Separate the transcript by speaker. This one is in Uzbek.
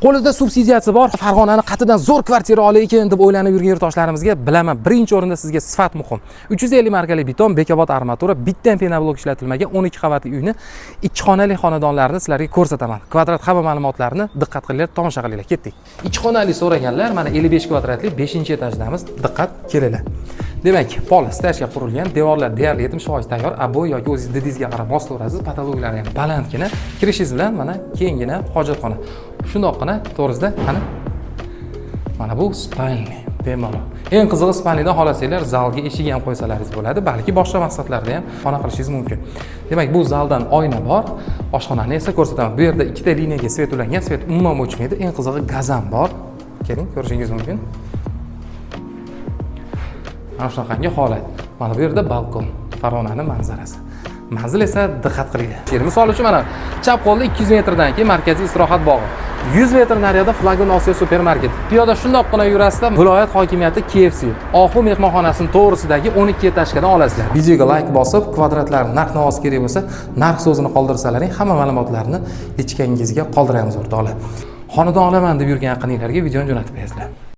Speaker 1: Qo'lida subsidiyasi bor, Farg'onani qatidan zo'r kvartira olaykin deb o'ylanib yurgan yurtdoshlarimizga bilaman, birinchi o'rinda sizga sifat muhim. 350 markali beton, Bekobod armatura, bitta penoblok ishlatilmagan 12 qavatli uyni 2 xonali xonadonlarni sizlarga ko'rsataman. Kvadrat hamma ma'lumotlarni diqqat qilinglar, tomosha qilinglar. Ketdik. 2 xonali so'raganlar, mana 55 kvadratli 5-etajdamiz. Diqqat, kelinglar. Demak, pol stajga qurilgan, devorlar deyarli 70% tayyor, aboy yoki o'zingiz didingizga qarab moslaverasiz. Patologiyalar ham balandgina, kirishingiz bilan mana kengina hojatxona. Shundoqqina to'g'risida mana bu spalni bemalol. Eng qizig'i spalnidan xohlasanglar zalga eshik ham qo'ysalaringiz bo'ladi, balki boshqa maqsadlarda ham xona qilishingiz mumkin. Demak, bu zaldan oyna bor, oshxonani esa ko'rsataman. Bu yerda ikkita liniyaga svet ulangan, svet umuman o'chmaydi. Eng qizig'i gaz ham bor. Keling, ko'rishingiz mumkin. Mana shunaqangi holat. Mana bu yerda balkon, Farg'onaning manzarasi. Manzil esa diqqat qilinglar. Misol uchun mana chap qo'lda 200 metrdan keyin markaziy istirohat bog'i. 100 metr naryoqda Flagon Osiyo supermarket. Piyoda shundoqqina yurasizda viloyat hokimiyati KFC, Oxu mehmonxonasining to'g'risidagi 12 etажkadan olasizlar. Videoga like bosib, kvadratlar narx-navoz kerak bo'lsa, narx so'zini qoldirsalaring, hamma ma'lumotlarni ichkangizga qoldiramiz o'rtoqlar. Xonadon olaman deb yurgan yaqinlarga videoni jo'natib qo'yasizlar.